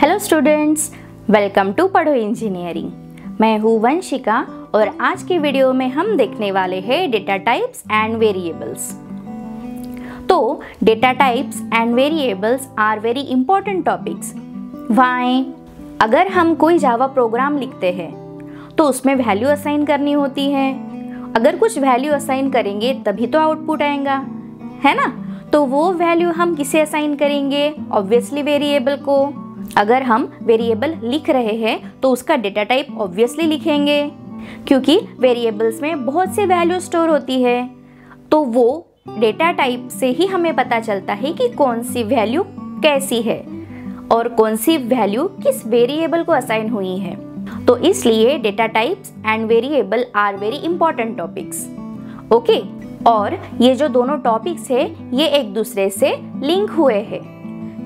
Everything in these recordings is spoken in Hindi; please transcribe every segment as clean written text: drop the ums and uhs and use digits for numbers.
हेलो स्टूडेंट्स, वेलकम टू पढ़ो इंजीनियरिंग। मैं हूँ वंशिका और आज की वीडियो में हम देखने वाले हैं डेटा टाइप्स एंड वेरिएबल्स। तो data types and variables are very important topics. Why? अगर हम कोई जावा प्रोग्राम लिखते हैं तो उसमें वैल्यू असाइन करनी होती है। अगर कुछ वैल्यू असाइन करेंगे तभी तो आउटपुट आएगा, है ना? तो वो वैल्यू हम किसे असाइन करेंगे? ऑब्वियसली वेरिएबल को। अगर हम वेरिएबल लिख रहे हैं तो उसका डेटा टाइप ऑब्वियसली लिखेंगे, क्योंकि वेरिएबल्स में बहुत से वैल्यू स्टोर होती है। तो वो डेटा टाइप से ही हमें पता चलता है कि कौन सी वैल्यू कैसी है और कौन सी वैल्यू किस वेरिएबल को असाइन हुई है। तो इसलिए data types and variable are very important topics. Okay, और ये जो दोनों टॉपिक्स है ये एक दूसरे से लिंक हुए हैं।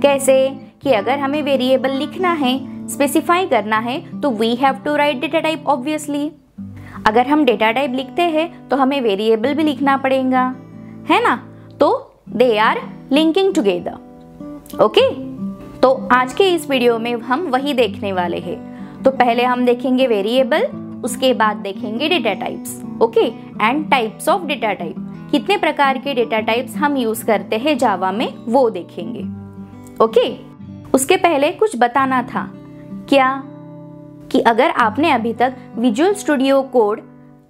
कैसे? कि अगर हमें वेरिएबल लिखना है, स्पेसिफाई करना है, तो we have to write data type obviously. अगर हम डेटा टाइप लिखते हैं तो हमें वेरिएबल भी लिखना पड़ेगा, है ना? तो they are linking together. Okay, तो आज के इस वीडियो में हम वही देखने वाले हैं। तो पहले हम देखेंगे वेरिएबल, उसके बाद देखेंगे data types. Okay, and types of data type, कितने प्रकार के डेटा टाइप्स हम यूज करते हैं जावा में वो देखेंगे। ओके, उसके पहले कुछ बताना था। क्या? कि अगर आपने अभी तक विजुअल स्टूडियो कोड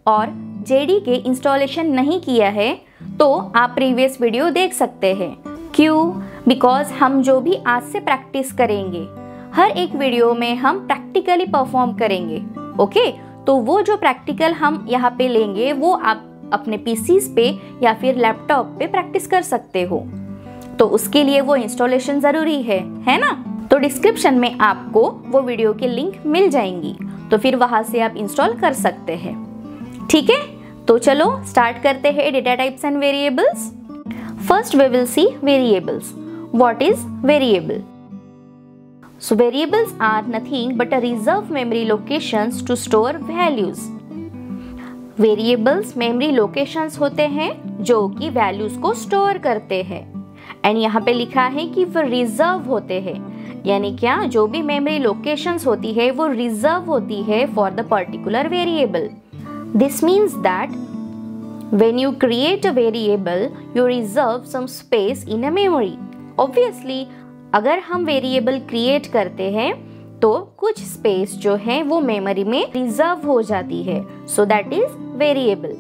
और जेडी के इंस्टॉलेशन नहीं किया है तो आप प्रीवियस वीडियो देख सकते हैं। क्यों? बिकॉज हम जो भी आज से प्रैक्टिस करेंगे, हर एक वीडियो में हम प्रैक्टिकली परफॉर्म करेंगे। ओके, तो वो जो प्रैक्टिकल हम यहाँ पे लेंगे वो आप अपने पीसीज पे या फिर लैपटॉप पे प्रैक्टिस कर सकते हो। तो उसके लिए वो इंस्टॉलेशन जरूरी है ना? तो डिस्क्रिप्शन में आपको वो वीडियो की लिंक मिल जाएंगी, तो फिर वहां से आप इंस्टॉल कर सकते हैं। ठीक है, तो चलो स्टार्ट करते हैं data types and variables. First we will see variables. What is variable? So variables are nothing but a reserve memory locations to store values. Variables memory locations होते हैं जो कि वैल्यूज को स्टोर करते हैं। एंड यहाँ पे लिखा है कि वो रिजर्व होते हैं, यानी क्या? जो भी मेमोरी लोकेशंस होती है वो रिजर्व होती है for the particular variable. This means that when you create a variable you reserve some space in a memory. Obviously अगर हम वेरिएबल क्रिएट करते हैं तो कुछ स्पेस जो है वो मेमोरी में रिजर्व हो जाती है। सो that is variable.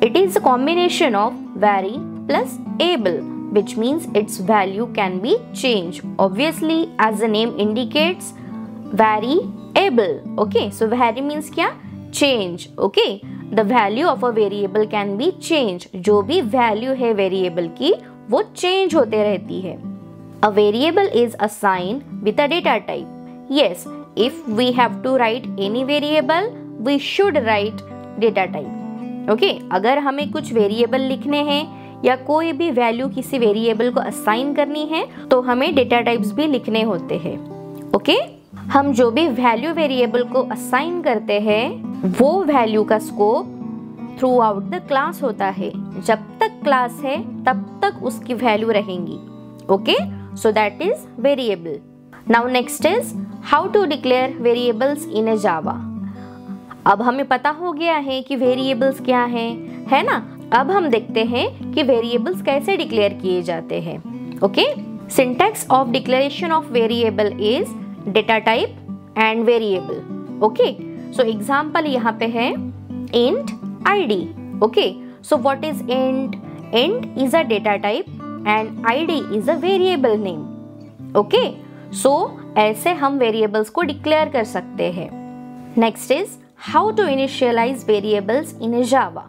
It is a combination of vary plus able, which means its value can be changed. Obviously, as the name indicates, variable. Okay, so vary means क्या? Change. Okay, the value of a variable can be changed. जो भी value है variable की वो change होते रहती है। A variable is assigned with a data type. Yes, if we have to write any variable, we should write data type. Okay, अगर हमें कुछ वेरिएबल लिखने हैं या कोई भी वैल्यू किसी वेरिएबल को असाइन करनी है तो हमें डेटा टाइप्स भी लिखने होते हैं। ओके, हम जो भी वैल्यू वेरिएबल को असाइन करते हैं वो वैल्यू का scope through out the class होता है। जब तक क्लास है तब तक उसकी वैल्यू रहेंगी। Okay, so that is variable. Now next is how to declare variables in a Java. अब हमें पता हो गया है कि वेरिएबल्स क्या है ना? अब हम देखते हैं कि वेरिएबल्स कैसे डिक्लेयर किए जाते हैं। Okay, syntax of declaration of variable is data type and variable. Okay, so example यहाँ पे है int id। Okay, so what is int? Int is a data type and id is a variable name. Okay, so ऐसे हम वेरिएबल्स को डिक्लेयर कर सकते हैं। Next is How to initialize variables in Java।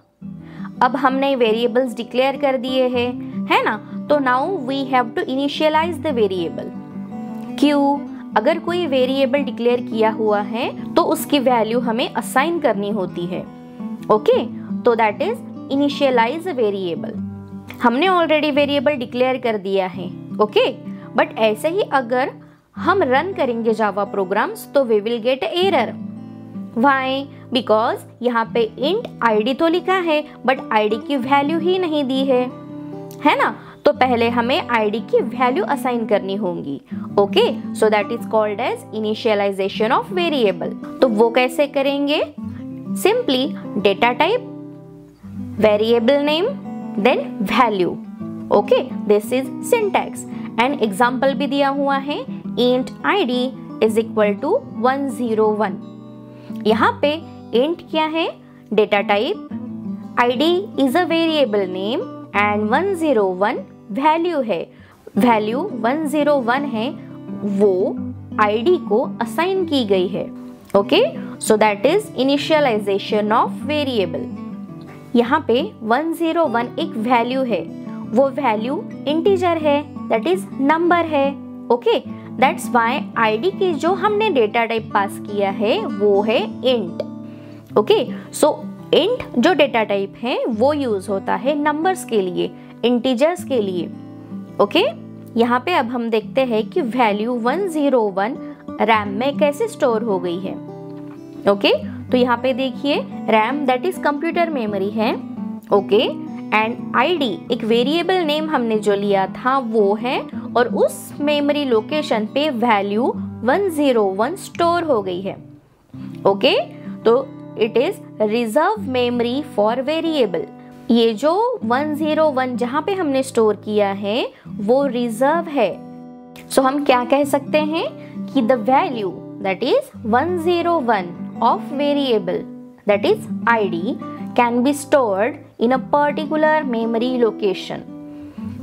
अब हमने वेरिएबल्स डिक्लेयर कर दिए हैं, है ना? तो now we have to initialize the variable। क्यों? अगर कोई वेरिएबल डिक्लेयर किया हुआ है तो उसकी वैल्यू हमें असाइन करनी होती है। ओके, तो दैट इज इनिशियलाइज वेरिएबल। हमने ऑलरेडी वेरिएबल डिक्लेयर कर दिया है। ओके, बट ऐसे ही अगर हम रन करेंगे जावा प्रोग्राम्स तो we will get error। Why? Because यहाँ पे int id तो लिखा है बट id की वैल्यू ही नहीं दी है ना? तो पहले हमें आईडी की वैल्यू असाइन करनी होगी। Okay, so that is called as initialization of variable. तो वो कैसे करेंगे? Simply data type, variable name, then value. Okay, this is syntax. And example भी दिया हुआ है, int id is equal to 101। यहाँ पे int क्या है? Data type, id is a variable name and 101 value है। वैल्यू 101 है, वो id को असाइन की गई है। Okay, so that is initialisation of variable. यहाँ पे 101 एक वैल्यू है, वो वैल्यू इंटीजर है, दैट इज नंबर है। ओके, दैट्स व्हाई आईडी की जो हमने डेटा टाइप पास किया है वो है इंट। ओके, सो इंट जो डेटा टाइप है वो यूज होता है नंबर्स के लिए, इंटीजर्स के लिए। ओके, यहाँ पे अब हम देखते हैं कि वैल्यू 101 रैम में कैसे स्टोर हो गई है। ओके, तो यहाँ पे देखिए RAM that is computer memory है। ओके, एंड आईडी एक वेरिएबल नेम हमने जो लिया था वो है, और उस मेमोरी लोकेशन पे वैल्यू 101 स्टोर हो गई है। ओके, तो it is reserve memory for variable. ये जो 101 जहां पे हमने स्टोर किया है वो रिजर्व है। सो हम क्या कह सकते हैं कि the value that is 101 of variable that is id can be stored in a particular memory location.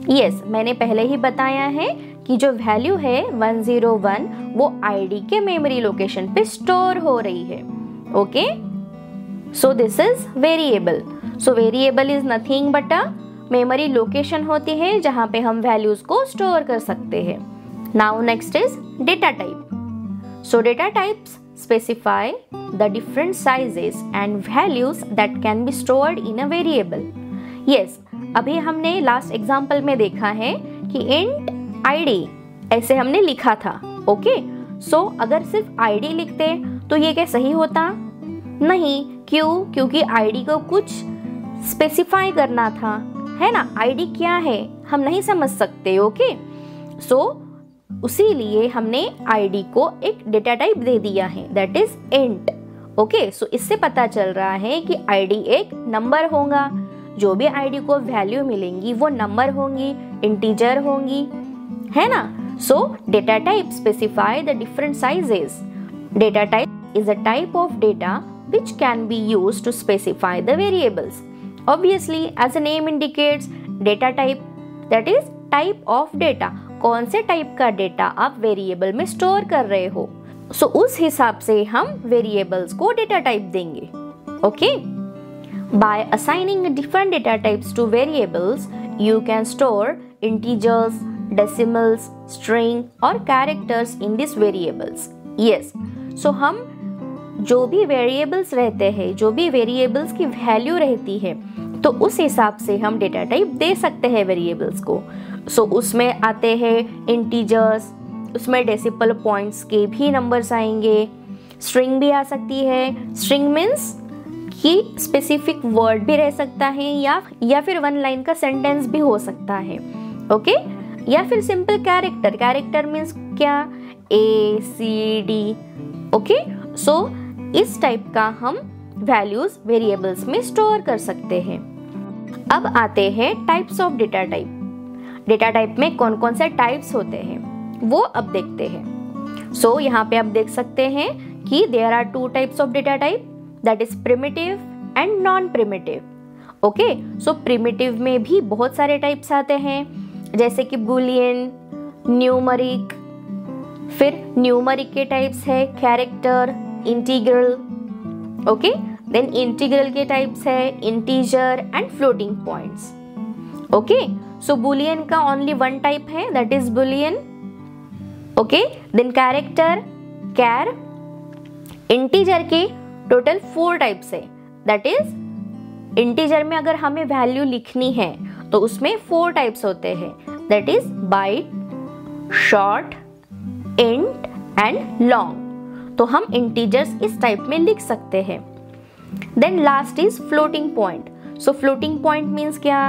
Yes, मैंने पहले ही बताया है कि जो वैल्यू है 101 वो id के मेमोरी लोकेशन पे स्टोर हो रही है। Okay, so this is variable. So variable is nothing but a memory location होती है जहां पे हम वैल्यूज को स्टोर कर सकते हैं। Now next is data type. So data types specify the different sizes and values that can be stored in a variable. Yes, अभी हमने लास्ट एग्जाम्पल में देखा है कि int id ऐसे हमने लिखा था। ओके, सो अगर सिर्फ id लिखते तो ये क्या सही होता? नहीं, क्यों? क्योंकि id को कुछ स्पेसिफाई करना था, है ना। id क्या है हम नहीं समझ सकते। ओके, सो उसीलिए हमने id को एक डेटा टाइप दे दिया है दैट इज int। ओके, सो इससे पता चल रहा है कि id एक नंबर होगा, जो भी id को वैल्यू मिलेंगी वो नंबर होंगी, इंटीजर होंगी, है ना। सो data type specify the different sizes. Data type is a type of data which can be used to specify the variables. Obviously, as the name indicates, data type that is type of data, कौन से टाइप का डेटा आप वेरिएबल में स्टोर कर रहे हो, सो उस हिसाब से हम वेरिएबल्स को डेटा टाइप देंगे। Okay, by assigning different data types to variables you can store integers, decimals, string और characters in this variables. Yes, so हम जो भी वेरिएबल्स रहते हैं, जो भी वेरिएबल्स की वैल्यू रहती है, तो उस हिसाब से हम डेटा टाइप दे सकते हैं वेरिएबल्स को। सो उसमें आते हैं इंटीजर्स, उसमें डेसिमल पॉइंट्स के भी नंबर्स आएंगे, स्ट्रिंग भी आ सकती है। स्ट्रिंग मीन्स कि स्पेसिफिक वर्ड भी रह सकता है या फिर वन लाइन का सेंटेंस भी हो सकता है। ओके, या फिर सिंपल कैरेक्टर। कैरेक्टर मीन्स क्या? ए सी डी। ओके, सो इस टाइप का हम वैल्यूज वेरिएबल्स में स्टोर कर सकते हैं। अब आते हैं types of data type. Data type में कौन कौन से टाइप्स होते हैं वो अब देखते हैं। सो यहाँ पे आप देख सकते हैं कि there are two types of data type, that is primitive and non primitive. Okay, so primitive में भी बहुत सारे टाइप्स आते हैं, जैसे कि बुलियन, न्यूमरिक। फिर न्यूमरिक के टाइप्स है character, integral. Okay, then integral के टाइप्स है integer and floating points. Okay, so boolean का ओनली वन टाइप है that is boolean. Okay, then character, char. Integer के टोटल 4 टाइप्स है, दैट इज इंटीजर में अगर हमें वैल्यू लिखनी है तो उसमें 4 टाइप्स होते हैं, that is byte, short, int and long. तो हम इंटीजर्स इस टाइप में लिख सकते हैं। Then last is floating point. So floating point means क्या?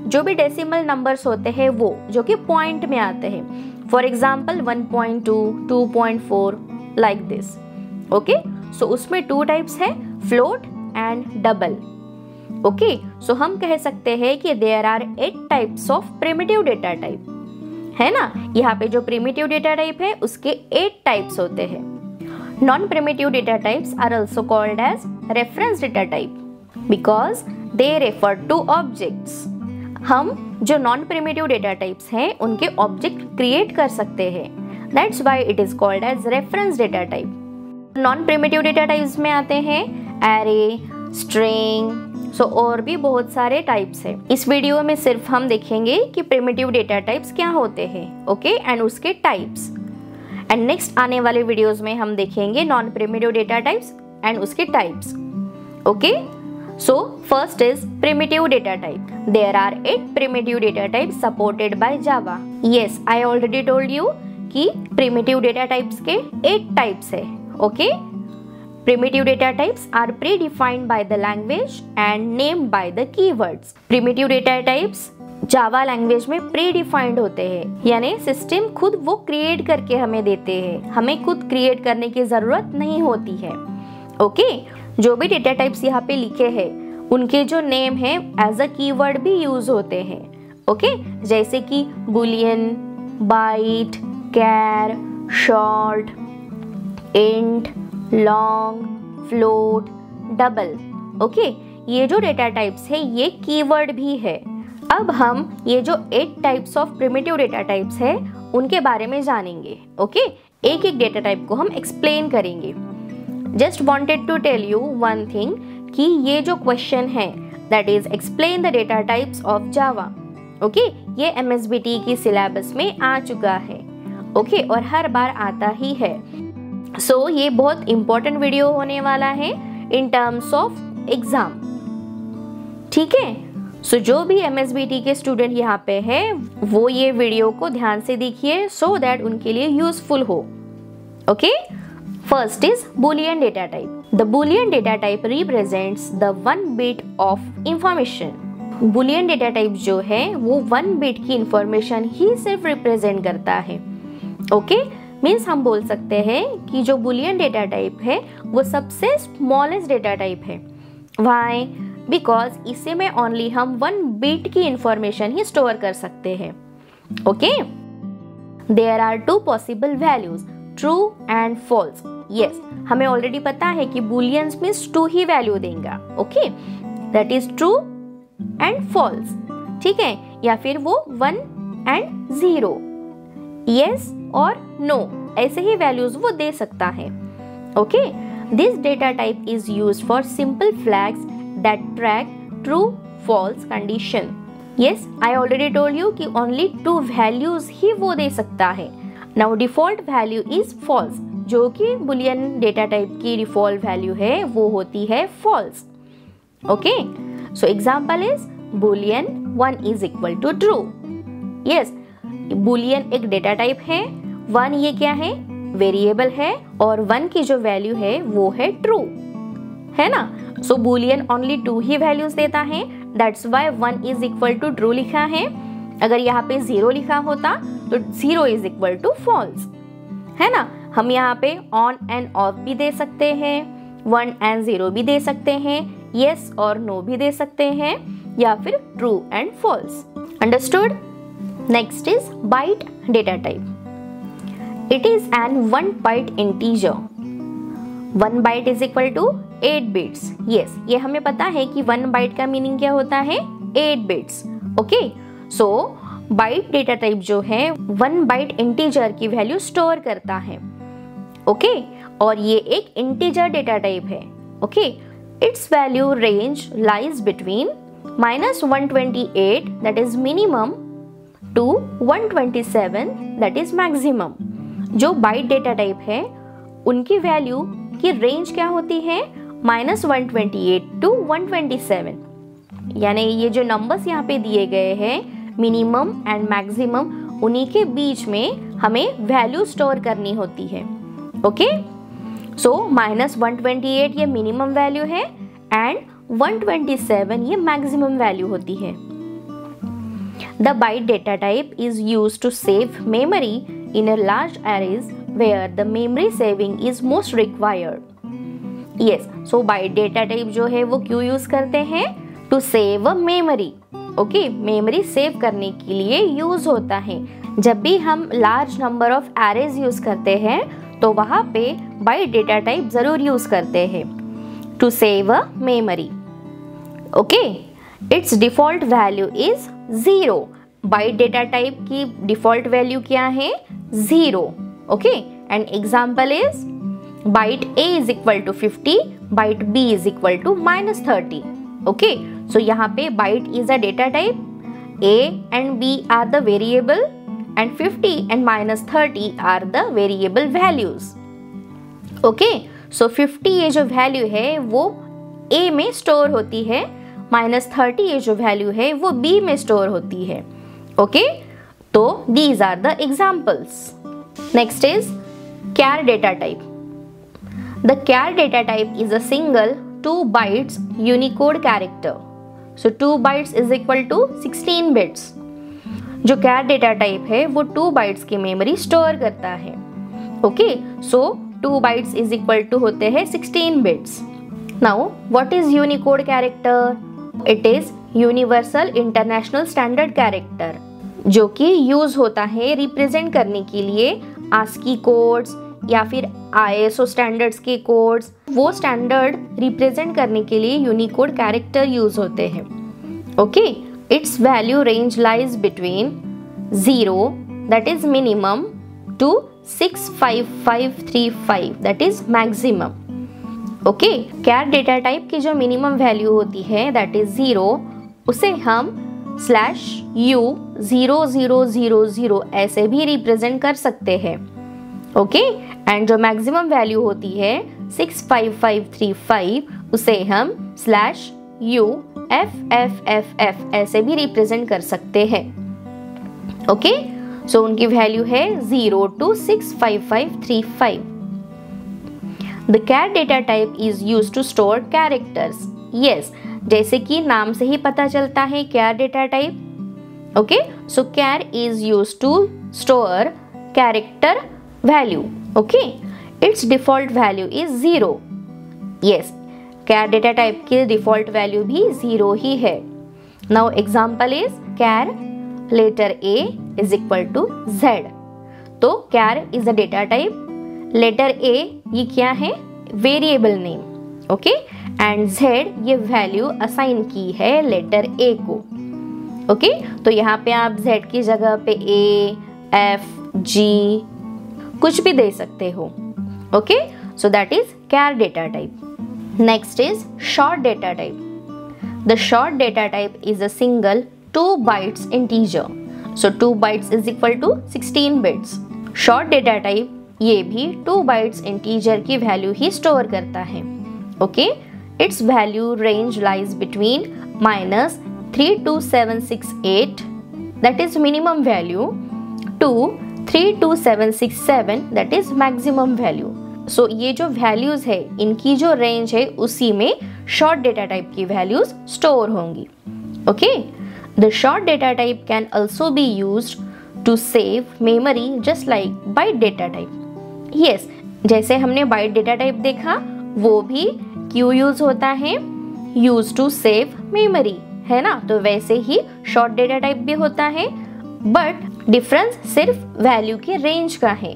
जो भी डेसिमल नंबर्स होते हैं वो जो कि पॉइंट में आते हैं, for example 1.2, 2.4 like this. Okay, so उसमें 2 टाइप्स है, float and double. Okay, so हम कह सकते हैं कि there are 8 types of primitive data type, है ना। यहाँ पे जो प्रिमिटिव डेटा टाइप है उसके 8 टाइप्स होते हैं। Non primitive data types are also called as reference data type because they refer to objects. हम जो नॉन प्रिमिटिव डेटा टाइप्स हैं उनके ऑब्जेक्ट क्रिएट कर सकते हैं, that's why it is called as reference data type. Non primitive data types में आते हैं एरे, स्ट्रिंग, सो और भी बहुत सारे टाइप्स हैं। इस वीडियो में सिर्फ हम देखेंगे कि प्रिमिटिव डेटा टाइप्स क्या होते हैं, ओके, एंड उसके टाइप्स। एंड नेक्स्ट आने वाले वीडियोस में हम देखेंगे non primitive data types and उसके types. Okay, so first is primitive data type. There are 8 primitive data type supported by Java. Yes, I already told you कि प्रिमिटिव डेटा टाइप्स के 8 टाइप्स है। Okay, primitive data types are predefined by the language and named by the keywords. Primitive data types Java language में प्रीडिफाइंड होते हैं, यानी सिस्टम खुद वो क्रिएट करके हमें देते हैं, हमें खुद क्रिएट करने की जरूरत नहीं होती है। ओके, जो भी डेटा टाइप्स यहाँ पे लिखे हैं उनके जो नेम है एज अ कीवर्ड भी यूज होते हैं। ओके, जैसे कि boolean, byte, char, short, int, long, float, double. Okay, ये जो डेटा टाइप्स है ये कीवर्ड भी है। अब हम ये जो 8 types of primitive data types है उनके बारे में जानेंगे। ओके, एक एक डेटा टाइप को हम एक्सप्लेन करेंगे। Just wanted to tell you one thing कि ये जो क्वेश्चन है that is explain the data types of Java. Okay, ये MSBT की सिलेबस में आ चुका है। ओके, और हर बार आता ही है। सो ये बहुत इंपॉर्टेंट वीडियो होने वाला है इन टर्म्स ऑफ एग्जाम। ठीक है, सो जो भी MSBT के स्टूडेंट यहाँ पे है वो ये वीडियो को ध्यान से देखिए सो दैट उनके लिए यूजफुल हो। Okay, first is Boolean data type. The Boolean data type represents the 1 bit of information. Boolean data type जो है वो 1 बिट की इंफॉर्मेशन ही सिर्फ रिप्रेजेंट करता है। ओके, मीन्स हम बोल सकते हैं कि जो बुलियन डेटा टाइप है वो सबसे स्मॉलेस्ट डेटा टाइप है। व्हाई? बिकॉज इसे में ओनली हम 1 बिट की इंफॉर्मेशन ही स्टोर कर सकते हैं। Okay, there are 2 possible values, true and false. Yes, हमें ऑलरेडी पता है कि बुलियंस मीन्स 2 ही वैल्यू देगा। Okay, that is true and false. ठीक है, या फिर वो 1 एंड 0, यस और नो, ऐसे ही वैल्यूज वो दे सकता है। Okay, this data type is used for simple flags that track true false condition. Yes, I already told you कि ओनली 2 वैल्यूज ही वो दे सकता है। Now default value is false, जो कि बुलियन डेटा टाइप की डिफॉल्ट वैल्यू है वो होती है false. Okay, so example is boolean 1 is equal to true. Yes, boolean एक डेटा टाइप है, 1 ये क्या है, वेरिएबल है, और 1 की जो वैल्यू है वो है ट्रू, है ना। सो बुलियन ओनली 2 ही वैल्यूज देता है, that's why 1 is equal to true लिखा है। अगर यहाँ पे 0 लिखा होता तो 0 इज इक्वल टू फॉल्स, है ना। हम यहाँ पे ऑन एंड ऑफ भी दे सकते हैं, 1 एंड 0 भी दे सकते हैं, यस और नो भी दे सकते हैं, या फिर true and false. Understood? Next is byte data type. It is an 1 byte integer. 1 byte is equal to 8 bits. Yes, ये हमें पता है कि 1 byte का मीनिंग क्या होता है, 8 bits. Okay, so byte data type जो है 1 byte इंटीजर की वैल्यू स्टोर करता है। ओके, और ये एक इंटीजर डेटा टाइप है। Okay, its value range lies between -128 that is minimum to 127 that is maximum. जो बाइट डेटा टाइप है उनकी वैल्यू की रेंज क्या होती है, -128 टू 127। यानी ये जो नंबर्स यहाँ पे दिए गए हैं मिनिमम एंड मैक्सिमम, उन्हीं के बीच में हमें वैल्यू स्टोर करनी होती है। ओके, सो -128 ये मिनिमम वैल्यू है एंड 127 ये मैक्सिमम वैल्यू होती है। The byte data type is used to save memory in a large arrays where the memory saving is most required. Yes, so byte data type जो है वो क्यों यूज करते हैं? To save a memory. Okay, memory save करने के लिए यूज होता है। जब भी हम large number of arrays use करते हैं तो वहाँ पे बाइट डेटा टाइप जरूर यूज करते हैं to save a memory. Okay, its default value is 0। Byte data type की डिफॉल्ट वैल्यू क्या है? 0। Okay, and example is byte a is equal to 50, byte b is equal to -30। Okay, सो यहाँ पे byte is a data type, a and b are the variable and 50 and -30 are the variable values. Okay, so 50 ये जो वैल्यू है वो a में स्टोर होती है, -30 ये जो वैल्यू है वो b में स्टोर होती है। ओके, तो these are the examples. Next is char data type. The char data type is a single 2 bytes Unicode character. So 2 bytes is equal to 16 bits. जो char data type है वो 2 bytes की मेमोरी स्टोर करता है। Okay, so 2 bytes is equal to होते हैं 16 bits. Now what is Unicode character? It is Universal International Standard Character, जो कि यूज होता है रिप्रेजेंट करने के लिए ASCII कोड्स या फिर ISO स्टैंडर्ड्स के कोड्स। वो स्टैंडर्ड रिप्रेजेंट करने के लिए यूनिकोड कैरेक्टर यूज होते हैं। Okay, its value range lies between 0 that is minimum to 65535 that is maximum. Okay, char data type की जो मिनिमम वैल्यू होती है दैट इज 0, उसे हम /u 0000 ऐसे भी रिप्रेजेंट कर सकते हैं। ओके, एंड जो मैक्सिमम वैल्यू होती है 65535 उसे हम /u FFFF ऐसे भी रिप्रेजेंट कर सकते हैं। ओके, सो उनकी वैल्यू है 0 to 65535। The char data type is used to store characters. Yes, जैसे कि नाम से ही पता चलता है char data type. Okay, so char is used to store character value. Okay, its default value is 0. Yes, char data type की default value भी 0 ही है। Now example is char letter A is equal to Z. तो char is a data type. Letter A ये क्या है? Variable name. Okay, and Z ये वैल्यू असाइन की है लेटर A को। ओके, तो यहाँ पे आप Z की जगह पे A, F, G कुछ भी दे सकते हो। Okay, so that is char data type. Next is short data type. The short data type is a single 2 bytes integer. So 2 bytes is equal to 16 bits. Short data type ये भी 2 bytes इंटीजर की वैल्यू ही स्टोर करता है। Okay, its value range lies between -32768 that is minimum value to 32767 that is maximum value. So ये जो वैल्यूज है इनकी जो रेंज है उसी में शॉर्ट डेटा टाइप की वैल्यूज स्टोर होंगी। Okay, the short data type can also be used to save memory just like byte data type. Yes, जैसे हमने बाइट डेटा टाइप देखा वो भी क्यों यूज होता है? यूज टू सेव मेमोरी, है ना? तो वैसे ही शॉर्ट डेटा टाइप भी होता है, बट डिफरेंस सिर्फ वैल्यू के रेंज का है।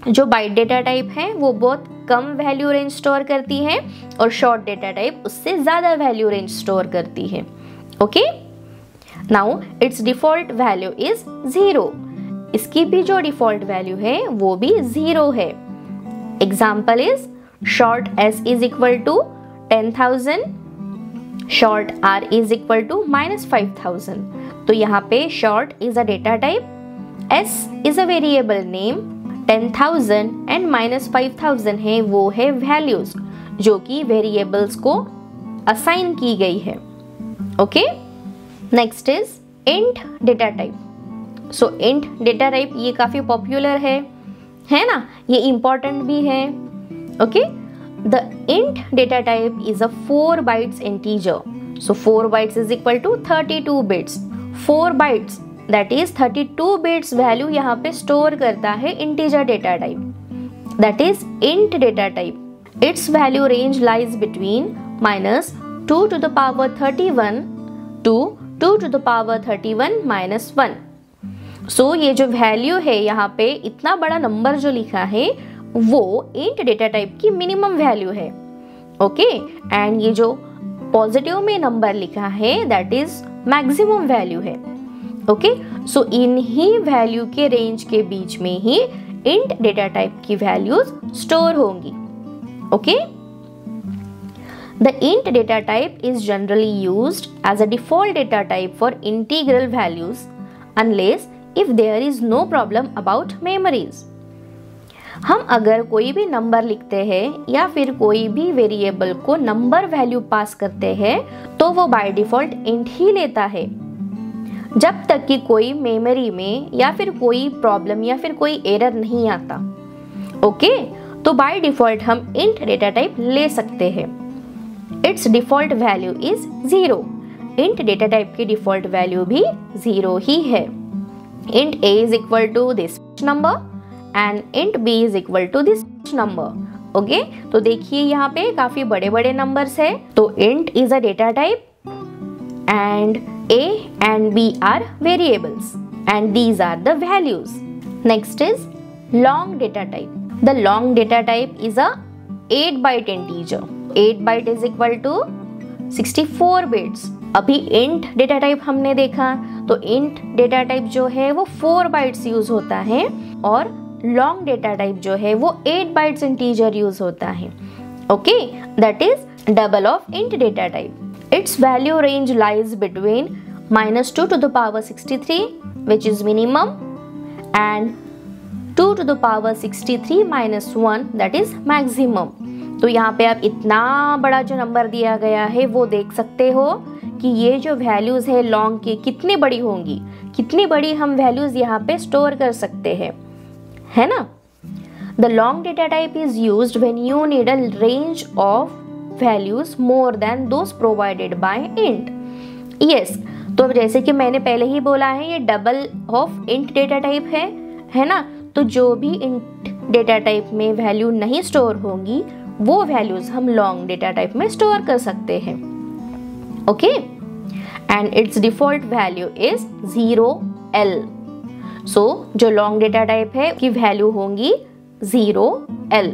जो बाइट डेटा टाइप है वो बहुत कम वैल्यू रेंज स्टोर करती है और शॉर्ट डेटा टाइप उससे ज्यादा वैल्यू रेंज स्टोर करती है। Okay, now it's default value is 0। इसकी भी जो डिफॉल्ट वैल्यू है वो भी 0 है। Example is short s is equal to 10,000, short r is equal to -5,000। तो यहाँ पे short is a data type, s is a variable name, 10,000 and -5,000 है वो है वैल्यूज जो कि वेरिएबल्स को असाइन की गई है। Okay, next is int data type. So int data type ये काफी पॉपुलर है ना? ये इंपॉर्टेंट भी है। Okay, the int data type is a 4 bytes integer. So 4 bytes is equal to 32 bits। 4 bytes that is 32 bits value यहाँ पे स्टोर करता है integer data type, that is int data type. Its value range lies between -2 to the power 31 to 2 to the power 31 minus 1। सो ये जो वैल्यू है यहाँ पे इतना बड़ा नंबर जो लिखा है वो इंट डेटा टाइप की मिनिमम वैल्यू है, ओके। एंड ये जो पॉजिटिव में नंबर लिखा है दैट इज मैक्सिमम वैल्यू है, ओके। सो इन्हीं वैल्यू के रेंज के बीच में ही इंट डेटा टाइप की वैल्यूज स्टोर होंगी, okay. The int data type is generally used as a default data type for integral values unless if there is no problem about memories। हम अगर कोई भी नंबर लिखते हैं या फिर कोई भी वेरिएबल को नंबर वैल्यू पास करते हैं तो वो बाय डिफॉल्ट इंट ही लेता है, जब तक कि कोई मेमोरी में या फिर कोई प्रॉब्लम या फिर कोई एरर नहीं आता, ओके। तो बाय डिफॉल्ट हम इंट डेटा टाइप ले सकते हैं। Its default value is 0। Int data type की डिफॉल्ट वैल्यू भी 0 ही है। Int a is equal to this number and int b is equal to this number, okay. तो देखिए यहाँ पे काफी बड़े बड़े नंबर्स है, तो int is a data type and a and b are variables and these are the values। Next is long data type। The long data type is a 8 byte integer। 8 byte is equal to 64 bits। अभी int डेटा टाइप हमने देखा, तो int डेटा टाइप जो है वो 4 bytes यूज होता है और long डेटा टाइप जो है वो 8 bytes इंटीजर यूज होता है, okay. That is double of int data type. Its value range lies between -2 to the power 63 which is minimum and 2 to the power 63 minus 1 that is maximum। तो यहाँ पे आप इतना बड़ा जो नंबर दिया गया है वो देख सकते हो कि ये जो वैल्यूज है लॉन्ग की कितनी बड़ी होंगी, कितनी बड़ी हम वैल्यूज यहाँ पे स्टोर कर सकते हैं, है ना। The long data type is used when you need a range of values more than those provided by int. Yes, तो जैसे कि मैंने पहले ही बोला है ये double of int data type है ना। तो जो भी इंट डेटा टाइप में वैल्यू नहीं स्टोर होंगी वो वैल्यूज हम लॉन्ग डेटा टाइप में स्टोर कर सकते हैं, okay. And it's default value is 0L। सो जो लॉन्ग डेटा टाइप है की वैल्यू होंगी 0L,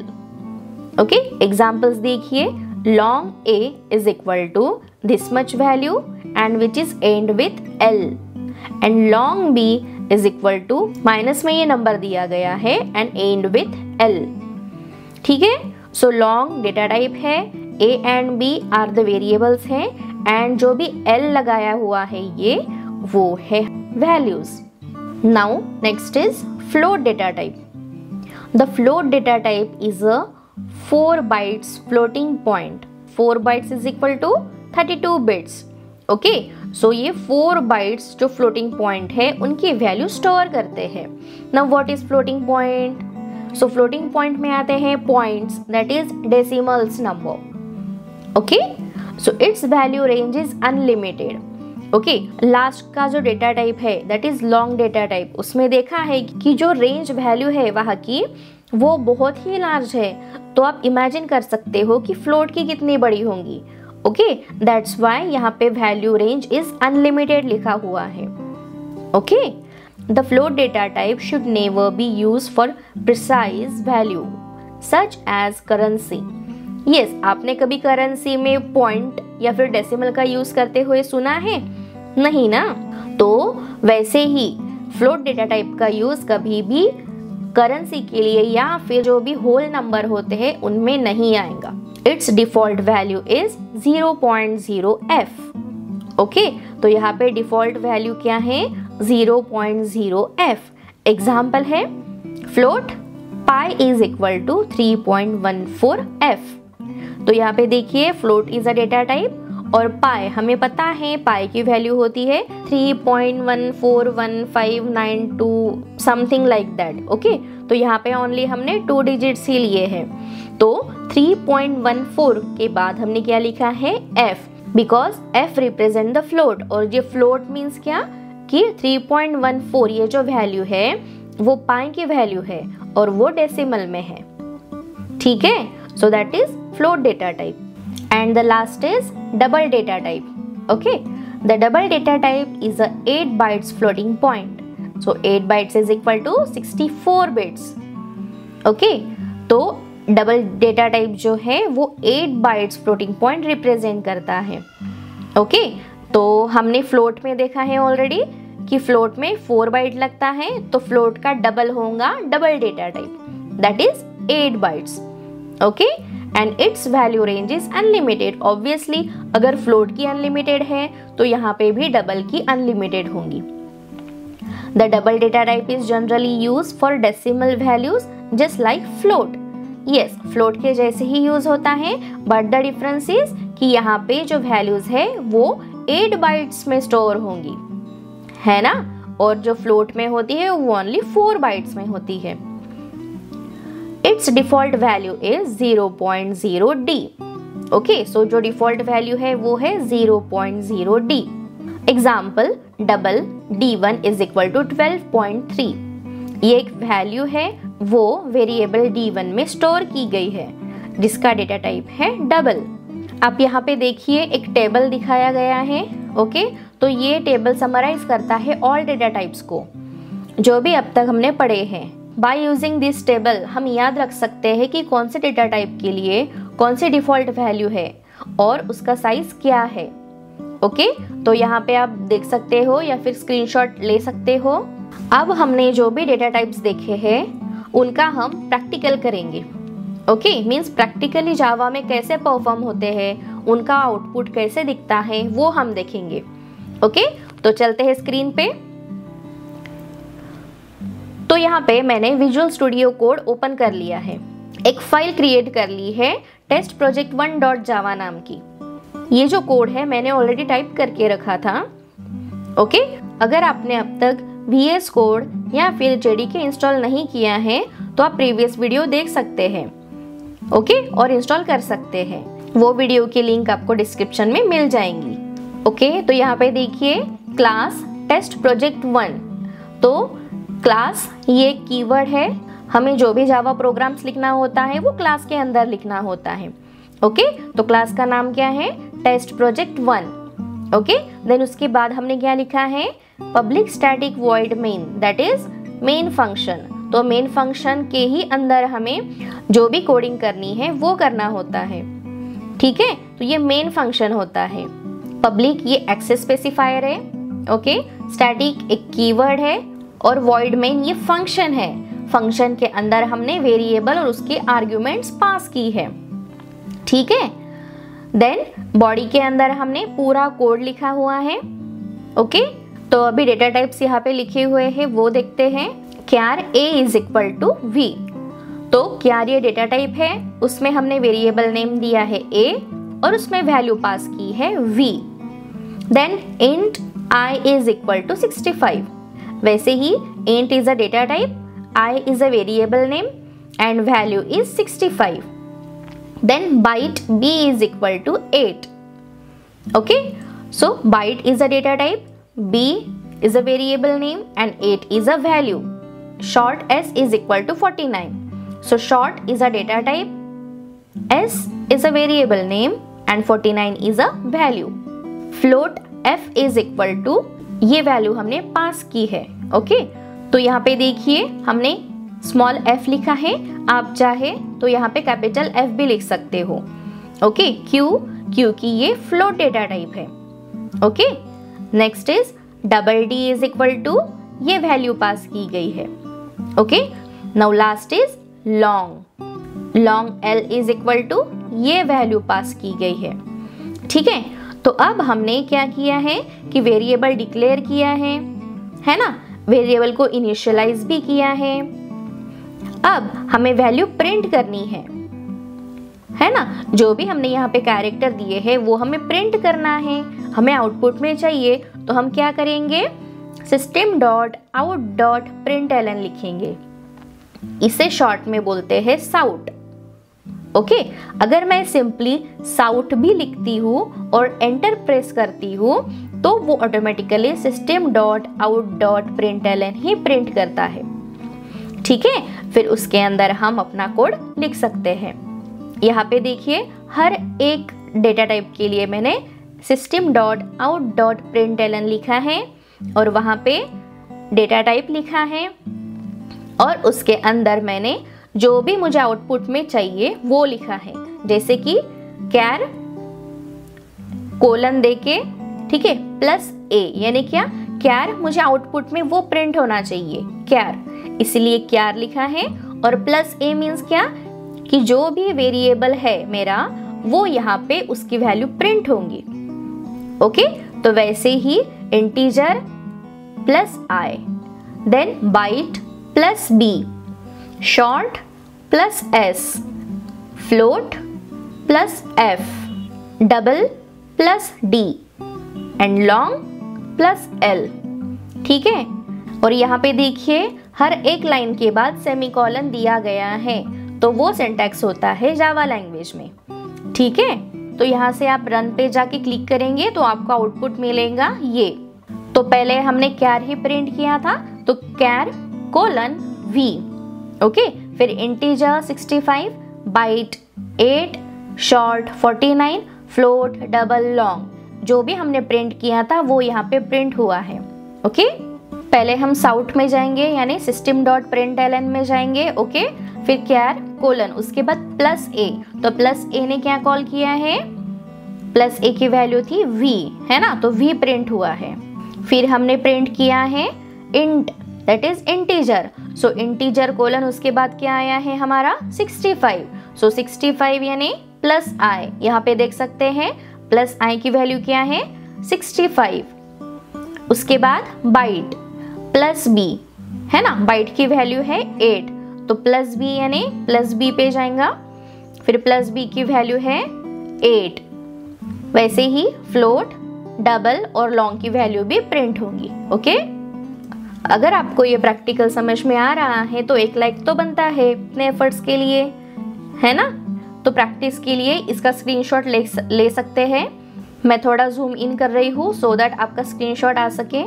ओके। एग्जांपल्स देखिए, long A is equal to this much value and which is end with L and long B is equal to minus में ये नंबर दिया गया है एंड एंड विथ L, ठीक है। सो लॉन्ग डेटा टाइप है, a and b are the variables हैं एंड जो भी l लगाया हुआ है ये वो है values. Now next is float data type. The float data type is a 4 bytes floating point. 4 bytes is equal to 32 bits, okay. So ये 4 bytes जो फ्लोटिंग पॉइंट है उनकी वैल्यू स्टोर करते हैं। Now what is floating point? So floating point में आते हैं points that is decimals number, okay. So it's value range is unlimited, okay. Last का जो डेटा टाइप है that is long data type, उसमें देखा है कि जो रेंज वैल्यू है वहाँ की वो बहुत ही लार्ज है, तो आप इमेजिन कर सकते हो कि फ्लोट की कितनी बड़ी होंगी, ओके। दैट्स व्हाई यहाँ पे वैल्यू रेंज इज अनलिमिटेड लिखा हुआ है, okay. The float data type should never be used for precise value such as currency। Yes, आपने कभी करेंसी में पॉइंट या फिर डेसिमल का यूज करते हुए सुना है? नहीं ना। तो वैसे ही फ्लोट डेटा टाइप का यूज कभी भी करेंसी के लिए या फिर जो भी होल नंबर होते हैं उनमें नहीं आएगा। It's default value is 0.0f, okay. तो यहाँ पे डिफॉल्ट वैल्यू क्या है? 0.0f। एग्जाम्पल है float pi is equal to 3.14f। तो यहाँ पे देखिए float is a data type और पाई हमें पता है पाई की वैल्यू होती है 3.141592 समथिंग लाइक दैट, ओके। तो यहाँ पे ओनली हमने 2 डिजिट्स ही लिए हैं, तो 3.14 के बाद हमने क्या लिखा है f, because f represent the float और ये फ्लोट मीन्स क्या? कि 3.14 ये जो वैल्यू है वो पाई की वैल्यू है और वो डेसिमल में है। ठीक है, सो that is float data type. And the last is double data type. Okay, the double data type is a 8 bytes floating point. So 8 bytes is equal to 64 bits. Okay, तो डबल डेटा टाइप जो है वो 8 bytes फ्लोटिंग पॉइंट रिप्रेजेंट करता है। ओके, तो हमने फ्लोट में देखा है ऑलरेडी कि फ्लोट में 4 byte लगता है, तो फ्लोट का डबल होगा double data type, that is 8 bytes। Okay, and it's value range is unlimited. Obviously अगर फ्लोट की अनलिमिटेड है तो यहाँ पे भी डबल की अनलिमिटेड होंगी। The double data type is generally use for decimal values just like float. Yes, float के जैसे ही यूज होता है, बट द डिफरेंस इज कि यहाँ पे जो वैल्यूज है वो 8 bytes में स्टोर होंगी, है ना, और जो फ्लोट में होती है वो ओनली 4 bytes में होती है। Its default value is 0.0 D। Okay, so जो डिफॉल्ट वैल्यू है वो है 0.0 D। Example, double D1 is equal to 12.3। ये एक वैल्यू है, वो वेरिएबल D1 में स्टोर की गई है जिसका डेटा टाइप है डबल। आप यहाँ पे देखिए एक टेबल दिखाया गया है। ओके, तो ये टेबल समराइज करता है ऑल डेटा टाइप्स को जो भी अब तक हमने पढ़े हैं। बाय यूजिंग दिस टेबल हम याद रख सकते हैं कि कौन से डेटा टाइप के लिए कौन सी डिफॉल्ट वैल्यू है और उसका साइज क्या है। ओके, तो यहाँ पे आप देख सकते हो या फिर स्क्रीनशॉट ले सकते हो। अब हमने जो भी डेटा टाइप्स देखे हैं उनका हम प्रैक्टिकल करेंगे। ओके, मीन्स प्रैक्टिकली जावा में कैसे परफॉर्म होते हैं, उनका आउटपुट कैसे दिखता है वो हम देखेंगे। ओके, तो चलते हैं स्क्रीन पे। तो यहाँ पे मैंने विजुअल स्टूडियो कोड ओपन कर लिया है, एक फाइल क्रिएट कर ली है testproject1.java नाम की। ये जो कोड है मैंने ऑलरेडी टाइप करके रखा था। ओके, अगर आपने अब तक VS कोड या फिर JDK इंस्टॉल नहीं किया है तो आप प्रीवियस वीडियो देख सकते हैं। ओके, और इंस्टॉल कर सकते हैं, वो वीडियो की लिंक आपको डिस्क्रिप्शन में मिल जाएंगी। ओके, तो यहाँ पे देखिए क्लास testproject1। तो क्लास ये कीवर्ड है, हमें जो भी जावा प्रोग्राम्स लिखना होता है वो क्लास के अंदर लिखना होता है। ओके, तो क्लास का नाम क्या है, testproject1। ओके, देन उसके बाद हमने क्या लिखा है, public static void main, that is main function. तो मेन फंक्शन के ही अंदर हमें जो भी कोडिंग करनी है वो करना होता है। ठीक है, तो ये मेन फंक्शन होता है। पब्लिक ये एक्सेस स्पेसिफायर है। ओके, स्टैटिक एक कीवर्ड है और वॉइड मेन ये फंक्शन है। फंक्शन के अंदर हमने वेरिएबल और उसके आर्ग्यूमेंट्स पास की है। ठीक है, देन बॉडी के अंदर हमने पूरा कोड लिखा हुआ है। ओके, तो अभी डेटा टाइप्स यहाँ पे लिखे हुए हैं वो देखते हैं। Char a is equal to v। तो क्यार ये डेटा टाइप है, उसमें हमने वेरिएबल नेम दिया है a और उसमें वैल्यू पास की है v। Then int i is equal to 65। वैसे ही int is a data type, i is a variable name and value is 65। Then byte b is equal to 8. Okay, so byte is a data type, b is a variable name and 8 is a value. Short s is equal to 49. So short is a data type, s is a variable name and 49 is a value. Float f is equal to, ये वैल्यू हमने पास की है। ओके, तो यहाँ पे देखिए हमने स्मॉल f लिखा है, आप चाहे तो यहाँ पे कैपिटल F भी लिख सकते हो। ओके, क्योंकि ये फ्लोट डेटा टाइप है। Okay, next is double d is equal to, ये वैल्यू पास की गई है। Okay, now last is long L is equal to, ये वैल्यू पास की गई है। ठीक है, तो अब हमने क्या किया है कि वेरिएबल डिक्लेयर किया है ना, वेरिएबल को इनिशियलाइज भी किया है। अब हमें वैल्यू प्रिंट करनी है ना, जो भी हमने यहाँ पे कैरेक्टर दिए हैं वो हमें प्रिंट करना है, हमें आउटपुट में चाहिए। तो हम क्या करेंगे, system.out.println लिखेंगे, इसे शॉर्ट में बोलते हैं साउट। ओके, अगर मैं सिंपली साउट भी लिखती हूँ और एंटर प्रेस करती हूँ तो तो वो ऑटोमेटिकली system.out.println ही प्रिंट करता है। ठीक है, फिर उसके अंदर हम अपना कोड लिख सकते हैं। यहाँ पे देखिए हर एक डेटा टाइप के लिए मैंने system.out.println लिखा है और वहाँ पे डेटा टाइप लिखा है और उसके अंदर मैंने जो भी मुझे आउटपुट में चाहिए वो लिखा है, जैसे कि कैर कोलन देके, ठीक है, प्लस ए, यानी क्या, कैर मुझे आउटपुट में वो प्रिंट होना चाहिए कैर, इसलिए कैर लिखा है। और प्लस ए मीन्स क्या, कि जो भी वेरिएबल है मेरा वो यहाँ पे उसकी वैल्यू प्रिंट होंगी। ओके, तो वैसे ही integer plus I, then byte plus B, short plus S, float plus F, double plus D and long plus L. ठीक है, और यहाँ पे देखिए हर एक लाइन के बाद सेमीकोलन दिया गया है, तो वो सिंटैक्स होता है जावा लैंग्वेज में। ठीक है, तो यहाँ से आप रन पे जाके क्लिक करेंगे तो आपको आउटपुट मिलेगा ये। तो पहले हमने कैर ही प्रिंट किया था, तो कैर कोलन वी, ओके, फिर integer 65, byte 8, short 49, float, double, long, जो भी हमने प्रिंट किया था वो यहाँ पे प्रिंट हुआ है। ओके, पहले हम साउट में जाएंगे यानी system.println में जाएंगे। ओके, फिर कैर कोलन, उसके बाद प्लस ए, तो प्लस ए ने क्या कॉल किया है, प्लस ए की वैल्यू थी v, है ना, तो v प्रिंट हुआ है। फिर हमने प्रिंट किया है int, that is integer, so integer colon, उसके बाद क्या आया है हमारा 65, सो 65 यानी प्लस आई, यहाँ पे देख सकते हैं प्लस आई की वैल्यू क्या है 65। उसके बाद बाइट प्लस बी, है ना, बाइट की वैल्यू है 8, तो प्लस बी यानी प्लस बी पे जाएगा, फिर प्लस बी की वैल्यू है 8। वैसे ही फ्लोट, डबल और लॉन्ग की वैल्यू भी प्रिंट होंगी। ओके, अगर आपको ये प्रैक्टिकल समझ में आ रहा है तो एक लाइक तो बनता है अपने एफर्ट्स के लिए, है ना। तो प्रैक्टिस के लिए इसका स्क्रीनशॉट ले सकते हैं। मैं थोड़ा जूम इन कर रही हूँ सो दैट आपका स्क्रीनशॉट आ सके।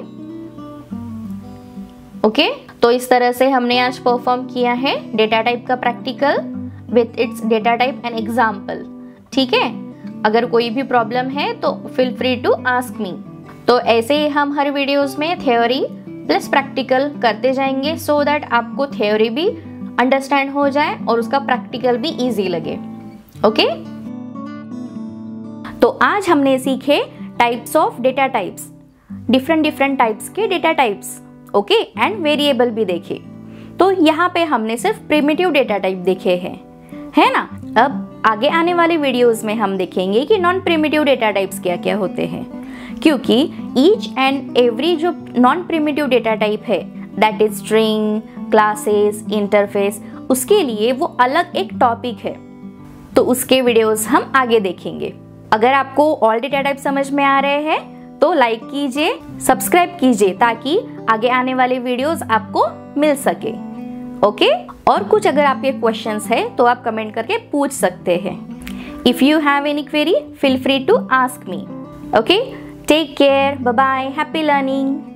ओके, तो इस तरह से हमने आज परफॉर्म किया है डेटा टाइप का practical with its data type and example. ठीक है, अगर कोई भी प्रॉब्लम है तो feel free to ask me. तो ऐसे ही हम हर वीडियोस में थ्योरी प्लस प्रैक्टिकल करते जाएंगे सो दैट आपको थ्योरी भी अंडरस्टैंड हो जाए और उसका प्रैक्टिकल भी इजी लगे। ओके, तो आज हमने सीखे types of data types, different types के data types, okay, and variable भी देखे। तो यहाँ पे हमने सिर्फ प्रिमिटिव डेटा टाइप देखे हैं, है ना। अब आगे आने वाले वीडियोस में हम देखेंगे कि नॉन प्रिमिटिव डेटा टाइप्स क्या क्या होते हैं, क्योंकि ईच एंड एवरी जो नॉन प्रिमिटिव डेटा टाइप है, that is string, classes, interface, उसके लिए वो अलग एक टॉपिक है, तो उसके वीडियोस हम आगे देखेंगे। अगर आपको ऑल डेटा टाइप समझ में आ रहे हैं तो लाइक कीजिए, सब्सक्राइब कीजिए ताकि आगे आने वाले वीडियोस आपको मिल सके। ओके, और कुछ अगर आपके क्वेश्चंस है तो आप कमेंट करके पूछ सकते हैं। If you have any query feel free to ask me. Okay, take care, bye bye, happy learning.